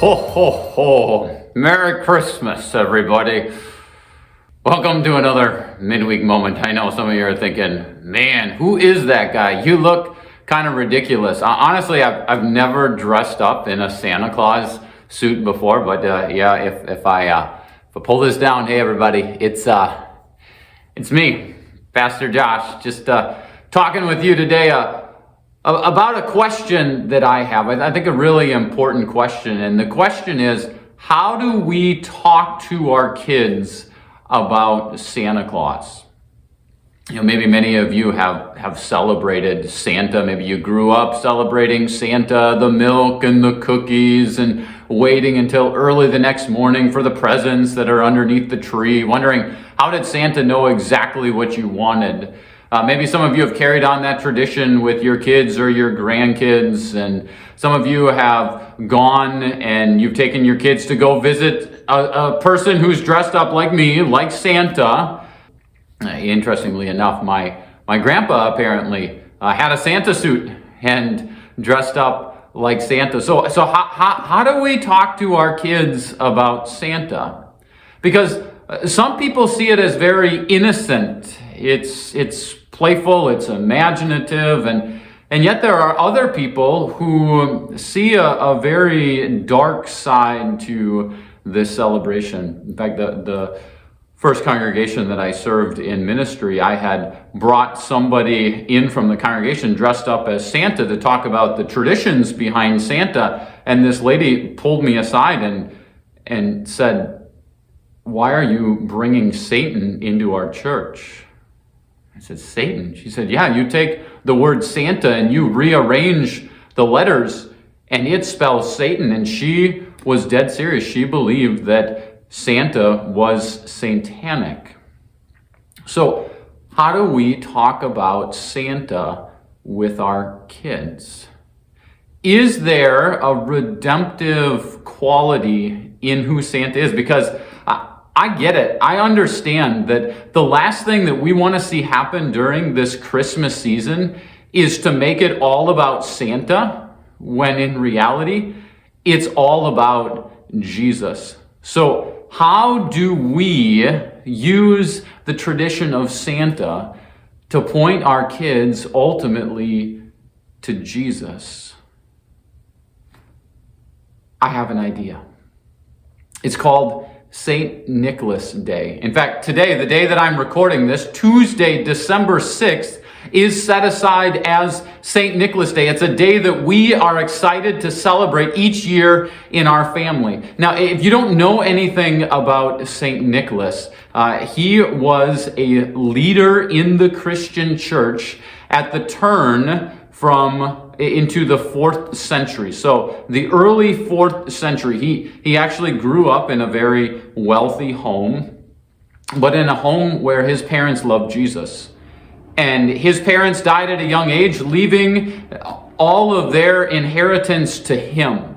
Ho, ho, ho. Merry Christmas, everybody. Welcome to another midweek moment. I know some of you are thinking, man, who is that guy? You look kind of ridiculous. Honestly, I've never dressed up in a Santa Claus suit before, but if I pull this down, hey everybody, it's me, Pastor Josh, just talking with you today about a question that I have. I think a really important question, and the question is, how do we talk to our kids about Santa Claus? You know, maybe many of you have celebrated Santa. Maybe you grew up celebrating Santa, the milk and the cookies, and waiting until early the next morning for the presents that are underneath the tree, wondering, how did Santa know exactly what you wanted? Maybe some of you have carried on that tradition with your kids or your grandkids, and some of you have gone and you've taken your kids to go visit a person who's dressed up like me, like Santa. Interestingly enough, my grandpa apparently had a Santa suit and dressed up like Santa. So how do we talk to our kids about Santa? Because some people see it as very innocent. It's playful, it's imaginative, and yet there are other people who see a very dark side to this celebration. In fact, the first congregation that I served in ministry, I had brought somebody in from the congregation dressed up as Santa to talk about the traditions behind Santa, and this lady pulled me aside and said, "Why are you bringing Satan into our church?" I said, "Satan?" She said, "Yeah, you take the word Santa and you rearrange the letters and it spells Satan." And she was dead serious. She believed that Santa was satanic. So how do we talk about Santa with our kids? Is there a redemptive quality in who Santa is? Because I get it. I understand that the last thing that we want to see happen during this Christmas season is to make it all about Santa, when in reality, it's all about Jesus. So how do we use the tradition of Santa to point our kids ultimately to Jesus? I have an idea. It's called St. Nicholas Day. In fact, today, the day that I'm recording this, Tuesday, December 6th, is set aside as St. Nicholas Day. It's a day that we are excited to celebrate each year in our family. Now, if you don't know anything about St. Nicholas, he was a leader in the Christian church at the turn into the 4th century. So the early 4th century, he actually grew up in a very wealthy home, but in a home where his parents loved Jesus. And his parents died at a young age, leaving all of their inheritance to him.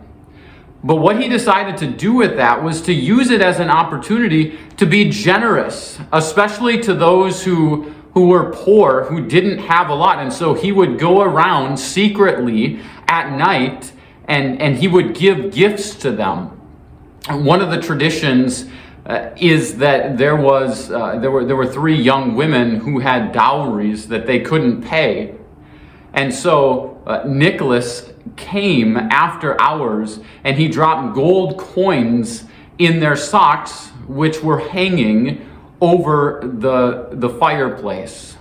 But what he decided to do with that was to use it as an opportunity to be generous, especially to those who were poor, who didn't have a lot. And so he would go around secretly at night and he would give gifts to them. One of the traditions is that there were 3 young women who had dowries that they couldn't pay. And so Nicholas came after hours and he dropped gold coins in their socks, which were hanging over the fireplace.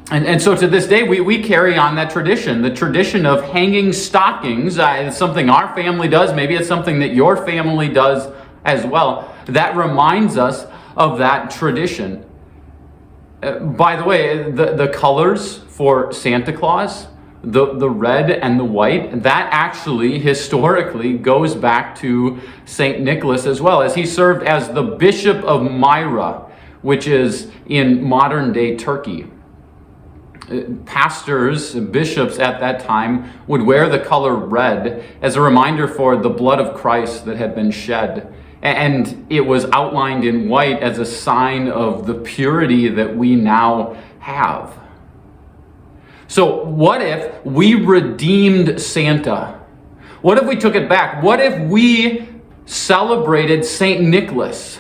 And so to this day, we carry on that tradition, the tradition of hanging stockings. It's something our family does. Maybe it's something that your family does as well. That reminds us of that tradition. By the way, the colors for Santa Claus, the red and the white, that actually historically goes back to St. Nicholas as well, as he served as the Bishop of Myra, which is in modern day Turkey. Pastors, bishops at that time would wear the color red as a reminder for the blood of Christ that had been shed. And it was outlined in white as a sign of the purity that we now have. So what if we redeemed Santa? What if we took it back? What if we celebrated St. Nicholas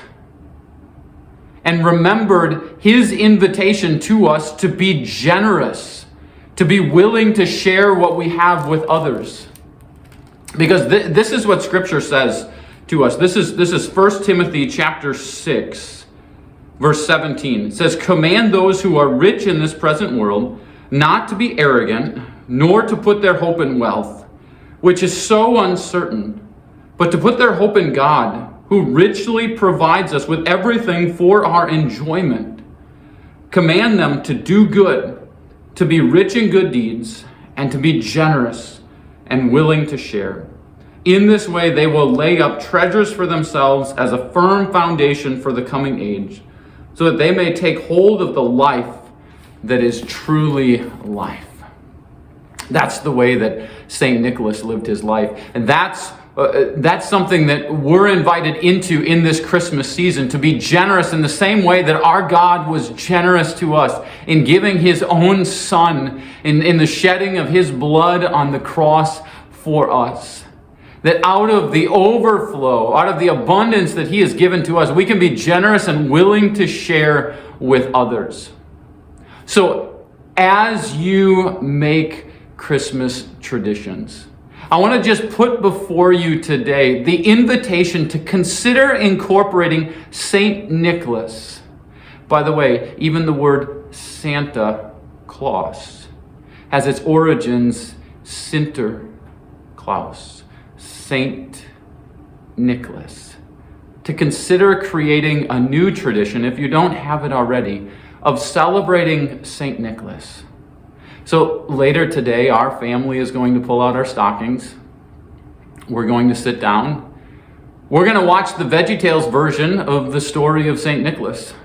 and remembered his invitation to us to be generous, to be willing to share what we have with others? Because this is what Scripture says to us. This is 1 Timothy chapter 6, verse 17. It says, "Command those who are rich in this present world not to be arrogant, nor to put their hope in wealth, which is so uncertain, but to put their hope in God, who richly provides us with everything for our enjoyment. Command them to do good, to be rich in good deeds, and to be generous and willing to share. In this way they will lay up treasures for themselves as a firm foundation for the coming age, so that they may take hold of the life that is truly life." That's the way that St. Nicholas lived his life. And that's something that we're invited into in this Christmas season, to be generous in the same way that our God was generous to us in giving his own Son, in the shedding of his blood on the cross for us. That out of the overflow, out of the abundance that he has given to us, we can be generous and willing to share with others. So as you make Christmas traditions, I want to just put before you today the invitation to consider incorporating St. Nicholas. By the way, even the word Santa Claus has its origins Sinterklaas, Saint Nicholas. To consider creating a new tradition, if you don't have it already, of celebrating St. Nicholas. So later today, our family is going to pull out our stockings. We're going to sit down. We're going to watch the VeggieTales version of the story of St. Nicholas.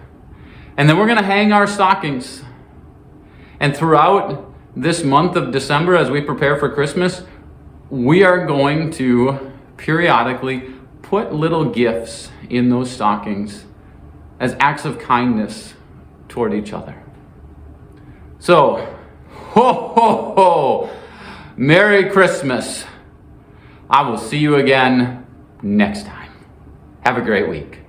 And then we're going to hang our stockings. And throughout this month of December, as we prepare for Christmas, we are going to periodically put little gifts in those stockings as acts of kindness toward each other. So, ho, ho, ho! Merry Christmas. I will see you again next time. Have a great week.